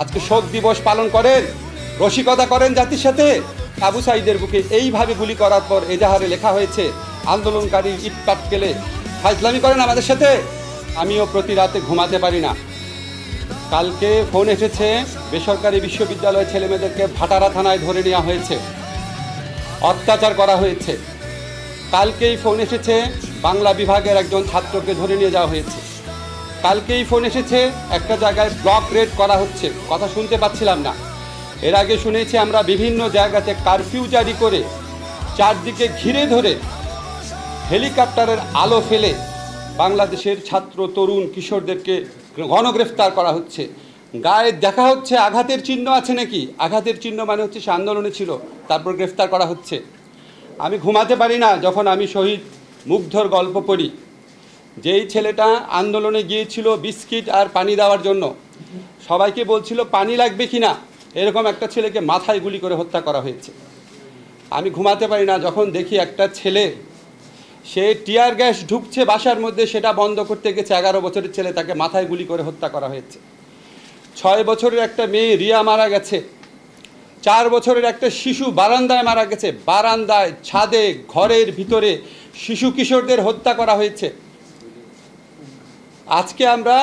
আজকে শোক দিবস পালন করেন, রসিকতা করেন জাতির সাথে। আবু সাঈদের বুকে এইভাবে গুলি করার পর এজাহারে লেখা হয়েছে আন্দোলনকারী ইট পাটকেলে ফাজলামি করেন আমাদের সাথে। আমিও প্রতি রাতে ঘুমাতে পারি না। কালকে ফোন এসেছে, বেসরকারি বিশ্ববিদ্যালয়ের ছেলেমেয়েদেরকে ভাটারা থানায় ধরে নেওয়া হয়েছে, অত্যাচার করা হয়েছে। কালকেই ফোন এসেছে বাংলা বিভাগের একজন ছাত্রকে ধরে নিয়ে যাওয়া হয়েছে। কালকেই ফোন এসেছে একটা জায়গায় ব্লক রেড করা হচ্ছে, কথা শুনতে পাচ্ছিলাম না। এর আগে শুনেছি আমরা বিভিন্ন জায়গাতে কারফিউ জারি করে চারদিকে ঘিরে ধরে হেলিকপ্টারের আলো ফেলে বাংলাদেশের ছাত্র তরুণ কিশোরদেরকে গণগ্রেফতার করা হচ্ছে। গায়ে দেখা হচ্ছে আঘাতের চিহ্ন আছে নাকি, আঘাতের চিহ্ন মানে হচ্ছে সে আন্দোলনে ছিল, তারপর গ্রেফতার করা হচ্ছে। আমি ঘুমাতে পারি না যখন আমি শহীদ মুগ্ধর গল্প পড়ি। যেই ছেলেটা আন্দোলনে গিয়েছিল বিস্কিট আর পানি দেওয়ার জন্য, সবাইকে বলছিল পানি লাগবে কি না, এরকম একটা ছেলেকে মাথায় গুলি করে হত্যা করা হয়েছে। আমি ঘুমাতে পারি না যখন দেখি একটা ছেলে সে টিয়ার গ্যাস ঢুকছে বাসার মধ্যে, সেটা বন্ধ করতে গেছে, 11 বছরের ছেলে, তাকে মাথায় গুলি করে হত্যা করা হয়েছে। 6 বছরের একটা মেয়ে রিয়া মারা গেছে। 4 বছরের একটা শিশু বারান্দায় মারা গেছে, বারান্দায়, ছাদে, ঘরের ভিতরে শিশু কিশোরদের হত্যা করা হয়েছে। আজকে আমরা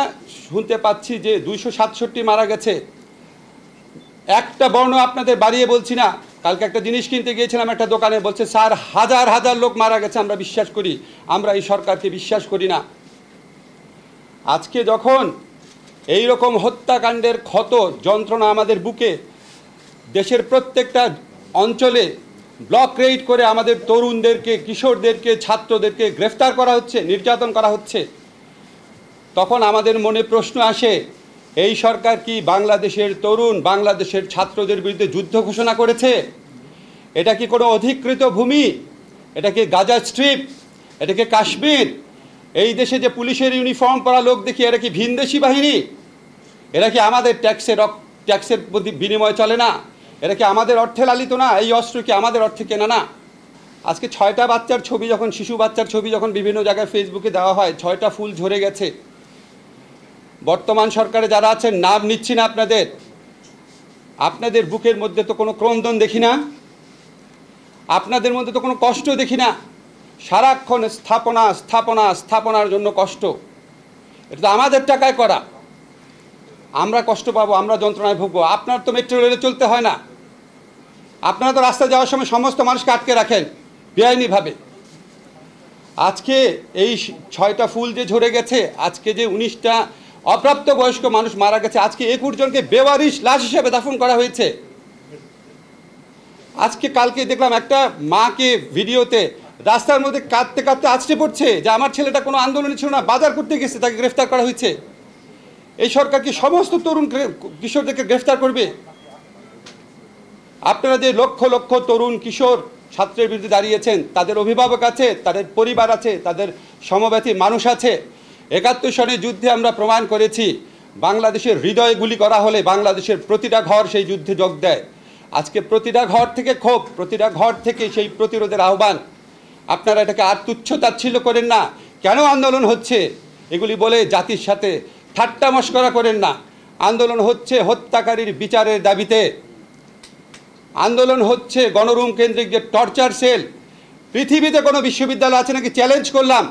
শুনতে পাচ্ছি যে 267 মারা গেছে। একটা বর্ণ আপনাদের বাড়িয়ে বলছি না। কালকে একটা জিনিস কিনতে গিয়েছিলাম একটা দোকানে, বলছে স্যার হাজার হাজার লোক মারা গেছে, আমরা বিশ্বাস করি, আমরা এই সরকারকে বিশ্বাস করি না। আজকে যখন এই রকম হত্যাকাণ্ডের ক্ষত যন্ত্রণা আমাদের বুকে, দেশের প্রত্যেকটা অঞ্চলে ব্লক রেড করে আমাদের তরুণদেরকে, কিশোরদেরকে, ছাত্রদেরকে গ্রেফতার করা হচ্ছে, নির্যাতন করা হচ্ছে, তখন আমাদের মনে প্রশ্ন আসে, এই সরকার কি বাংলাদেশের তরুণ, বাংলাদেশের ছাত্রদের বিরুদ্ধে যুদ্ধ ঘোষণা করেছে? এটা কি কোনো অধিকৃত ভূমি? এটা কি গাজা স্ট্রিপ? এটা কি কাশ্মীর? এই দেশে যে পুলিশের ইউনিফর্ম পরা লোক দেখি, এরা কি ভিনদেশি বাহিনী? এরা কি আমাদের ট্যাক্সের বিনিময়ে চলে না? এরা কি আমাদের অর্থে লালিত না? এই অস্ত্র কি আমাদের অর্থে কেনা না? আজকে 6টা বাচ্চার ছবি যখন, শিশু বাচ্চার ছবি যখন বিভিন্ন জায়গায় ফেসবুকে দেওয়া হয়, 6টা ফুল ঝরে গেছে। বর্তমান সরকারে যারা আছেন, নাম নিচ্ছি না আপনাদের বুকের মধ্যে তো কোনো ক্রন্দন দেখি না, আপনাদের মধ্যে তো কোনো কষ্ট দেখি না। সারাক্ষণ স্থাপনা স্থাপনা স্থাপনার জন্য কষ্ট। এটা তো আমাদের টাকায় করা। আমরা কষ্ট পাবো, আমরা যন্ত্রণায় ভুগবো। আপনার তো মেট্রো রেলে চলতে হয় না, আপনারা তো রাস্তায় যাওয়ার সময় সমস্ত মানুষকে আটকে রাখেন বেআইনিভাবে। আজকে এই 6টা ফুল যে ঝরে গেছে, আজকে যে 19টা অপ্রাপ্ত বয়স্ক মানুষ মারা গেছে, আজকে 21 জনকে বেওয়ারিশ লাশ হিসেবে দাফন করা হয়েছে। আজকে কালকে দেখলাম একটা মাকে ভিডিওতে রাস্তার মধ্যে কাঁদতে কাঁদতে আছড়ে পড়ছে যে আমার ছেলেটা কোনো আন্দোলনে ছিল না, বাজার করতে গেছে, তাকে গ্রেফতার করা হয়েছে। এই সরকার কি সমস্ত তরুণ কিশোরদেরকে গ্রেফতার করবে? আপনারা যে লক্ষ লক্ষ তরুণ কিশোর ছাত্রের বিরুদ্ধে দাঁড়িয়েছেন, তাদের অভিভাবক আছে, তাদের পরিবার আছে, তাদের সমব্যথী মানুষ আছে। 71 সনের যুদ্ধে আমরা প্রমাণ করেছি, বাংলাদেশের হৃদয়ে গুলি করা হলে বাংলাদেশের প্রতিটা ঘর সেই যুদ্ধে যোগ দেয়। আজকে প্রতিটা ঘর থেকে ক্ষোভ, প্রতিটা ঘর থেকে সেই প্রতিরোধের আহ্বান। আপনারা এটাকে আর তুচ্ছ-তাচ্ছিল্য করেন না। কেন আন্দোলন হচ্ছে এগুলি বলে জাতির সাথে ঠাট্টা মশকরা করেন না। আন্দোলন হচ্ছে হত্যাকারীর বিচারের দাবিতে। আন্দোলন হচ্ছে গণরুম কেন্দ্রিক যে টর্চার সেল। পৃথিবীতে কোনো বিশ্ববিদ্যালয় আছে নাকি, চ্যালেঞ্জ করলাম,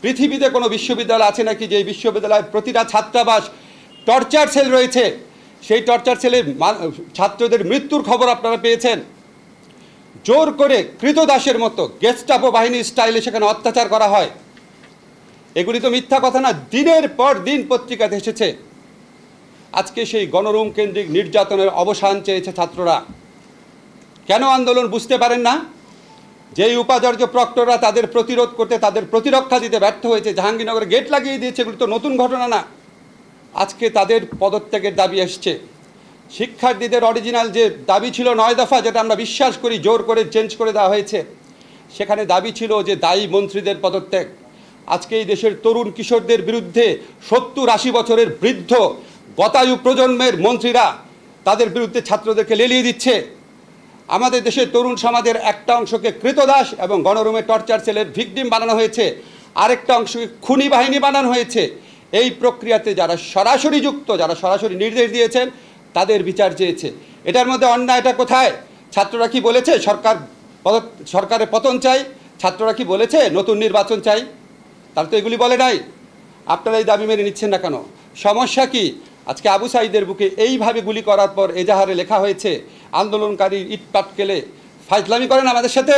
পৃথিবীতে কোনো বিশ্ববিদ্যালয় আছে নাকি যে বিশ্ববিদ্যালয়ের প্রতিটা ছাত্রাবাস টর্চার সেল রয়েছে? সেই টর্চার সেলে ছাত্রদের মৃত্যুর খবর আপনারা পেয়েছেন। জোর করে কৃতদাসের মতো গেস্টাপো বাহিনীর স্টাইলে সেখানে অত্যাচার করা হয়। এগুলি তো মিথ্যা কথা না, দিনের পর দিন পত্রিকাতে এসেছে। আজকে সেই গণরুম কেন্দ্রিক নির্যাতনের অবসান চেয়েছে ছাত্ররা। কেন আন্দোলন বুঝতে পারেন না? যেই উপাচার্য প্রক্টররা তাদের প্রতিরোধ করতে, তাদের প্রতিরক্ষা দিতে ব্যর্থ হয়েছে, জাহাঙ্গীরনগরে গেট লাগিয়ে দিয়েছে, এগুলি তো নতুন ঘটনা না। আজকে তাদের পদত্যাগের দাবি আসছে। শিক্ষার্থীদের অরিজিনাল যে দাবি ছিল 9 দফা, যেটা আমরা বিশ্বাস করি জোর করে চেঞ্জ করে দেওয়া হয়েছে, সেখানে দাবি ছিল যে দায়ী মন্ত্রীদের পদত্যাগ। আজকে এই দেশের তরুণ কিশোরদের বিরুদ্ধে 70-80 বছরের বৃদ্ধ গতায়ু প্রজন্মের মন্ত্রীরা তাদের বিরুদ্ধে ছাত্রদেরকে লেলিয়ে দিচ্ছে। আমাদের দেশের তরুণ সমাজের একটা অংশকে কৃতদাস এবং গণরুমে টর্চার সেলের ভিকটিম বানানো হয়েছে, আরেকটা অংশকে খুনি বাহিনী বানানো হয়েছে। এই প্রক্রিয়াতে যারা সরাসরি যুক্ত, যারা সরাসরি নির্দেশ দিয়েছেন, তাদের বিচার চেয়েছে। এটার মধ্যে অন্যায়টা কোথায়? ছাত্ররা কি বলেছে সরকারের পতন চাই? ছাত্ররা কি বলেছে নতুন নির্বাচন চাই? তারা তো এগুলি বলে নাই। আপনারা এই দাবি মেনে নিচ্ছেন না কেন? সমস্যা কি? আজকে আবু সাঈদের বুকে এইভাবে গুলি করার পর এজাহারে লেখা হয়েছে আন্দোলনকারী ইট পাটকেলে ফাজলামি করেন আমাদের সাথে।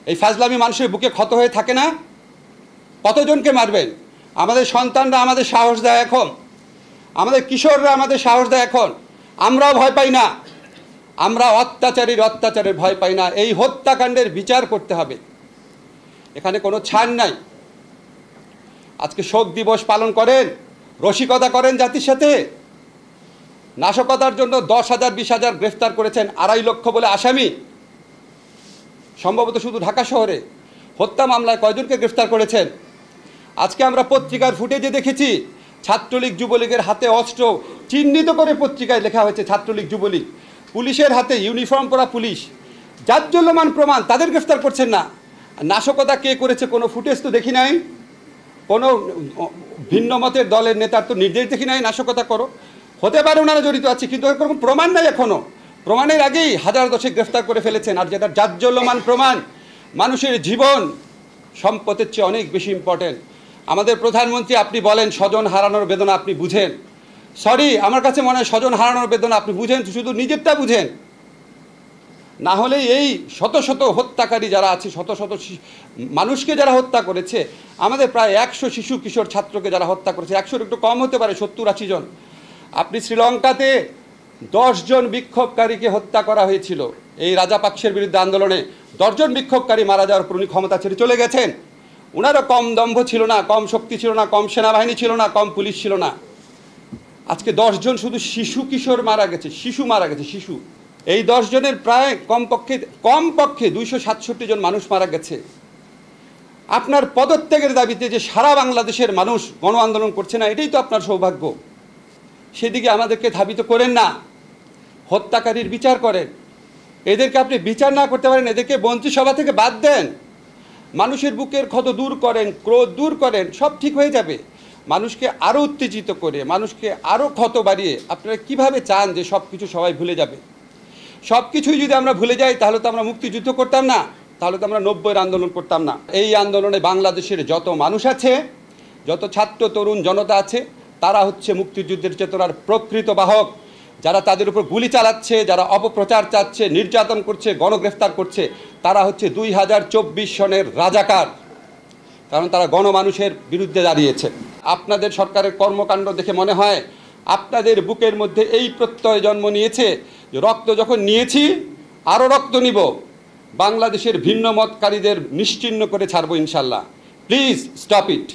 এই ফাজলামি মানুষের বুকে ক্ষত হয়ে থাকে না? কতজনকে মারবেন? আমাদের সন্তানরা আমাদের সাহস দেয় এখন, আমাদের কিশোররা আমাদের সাহস দেয় এখন। আমরাও ভয় পাই না, আমরা অত্যাচারের ভয় পাই না। এই হত্যাকাণ্ডের বিচার করতে হবে, এখানে কোনো ছাড় নাই। আজকে শোক দিবস পালন করেন, রসিকতা করেন জাতির সাথে। নাশকতার জন্য 10,000 20,000 গ্রেফতার করেছেন, 2.5 লক্ষ বলে আসামি, সম্ভবত শুধু ঢাকা শহরে। হত্যা মামলায় কয়জনকে গ্রেফতার করেছেন? আজকে আমরা পত্রিকার ফুটেজে দেখেছি ছাত্রলীগ যুবলীগের হাতে অস্ত্র চিহ্নিত করে পত্রিকায় লেখা হয়েছে ছাত্রলীগ যুবলীগ। পুলিশের হাতে ইউনিফর্ম পরা পুলিশ, জাজ্জল্যমান প্রমাণ, তাদের গ্রেফতার করছেন না। নাশকতা কে করেছে কোনো ফুটেজ তো দেখি নাই, কোনো ভিন্ন মতের দলের নেতার তো নির্দেশ দেখি নাই নাশকতা করো। হতে পারে ওনারা জড়িত আছে, কিন্তু কোনো প্রমাণ নাই এখনও। প্রমাণের আগেই 1000 গ্রেফতার করে ফেলেছেন। আর যেটা জাজ্জল্যমান প্রমাণ, মানুষের জীবন সম্পদের চেয়ে অনেক বেশি ইম্পর্টেন্ট। আমাদের প্রধানমন্ত্রী, আপনি বলেন স্বজন হারানোর বেদনা আপনি বুঝেন। সরি, আমার কাছে মনে হয় স্বজন হারানোর বেদনা আপনি বুঝেন, শুধু নিজেরটা বুঝেন। না হলে এই শত শত হত্যাকারী যারা আছে, শত শত মানুষকে যারা হত্যা করেছে, আমাদের প্রায় 100 শিশু কিশোর ছাত্রকে যারা হত্যা করেছে, 100-র একটু কম হতে পারে, 70-80 জন। আপনি শ্রীলঙ্কাতে 10 জন বিক্ষোভকারীকে হত্যা করা হয়েছিল এই রাজাপাকসের বিরুদ্ধে আন্দোলনে। 10 জন বিক্ষোভকারী মারা যাওয়ার পর উনি ক্ষমতা ছেড়ে চলে গেছেন। ওনারও কম দম্ভ ছিল না, কম শক্তি ছিল না, কম সেনাবাহিনী ছিল না, কম পুলিশ ছিল না। আজকে 10 জন শুধু শিশু কিশোর মারা গেছে, শিশু মারা গেছে, শিশু। এই 10 জনের প্রায় কমপক্ষে 267 জন মানুষ মারা গেছে। আপনার পদত্যাগের দাবিতে যে সারা বাংলাদেশের মানুষ গণ আন্দোলন করছে না, এটাই তো আপনার সৌভাগ্য। সেদিকে আমাদেরকে ধাবিত করেন না, হত্যাকারীর বিচার করেন। এদেরকে আপনি বিচার না করতে পারেন, এদেরকে মন্ত্রিসভা থেকে বাদ দেন। মানুষের বুকের ক্ষত দূর করেন, ক্রোধ দূর করেন, সব ঠিক হয়ে যাবে। মানুষকে আরও উত্তেজিত করে, মানুষকে আরও ক্ষত বাড়িয়ে আপনারা কিভাবে চান যে সব কিছু সবাই ভুলে যাবে? সব কিছুই যদি আমরা ভুলে যাই, তাহলে তো আমরা মুক্তিযুদ্ধ করতাম না, তাহলে তো আমরা 90-এর আন্দোলন করতাম না। এই আন্দোলনে বাংলাদেশের যত মানুষ আছে, যত ছাত্র তরুণ জনতা আছে, তারা হচ্ছে মুক্তিযুদ্ধের চেতনার প্রকৃত বাহক। যারা তাদের উপর গুলি চালাচ্ছে, যারা অপপ্রচার চাচ্ছে, নির্যাতন করছে, গণগ্রেফতার করছে, তারা হচ্ছে 2024 সনের রাজাকার। কারণ তারা গণমানুষের বিরুদ্ধে দাঁড়িয়েছে। আপনাদের সরকারের কর্মকাণ্ড দেখে মনে হয় আপনাদের বুকের মধ্যে এই প্রত্যয় জন্ম নিয়েছে যে রক্ত যখন নিয়েছি আরও রক্ত নিব, বাংলাদেশের ভিন্ন মতকারীদের নিশ্চিহ্ন করে ছাড়বো ইনশাল্লাহ। Please stop it.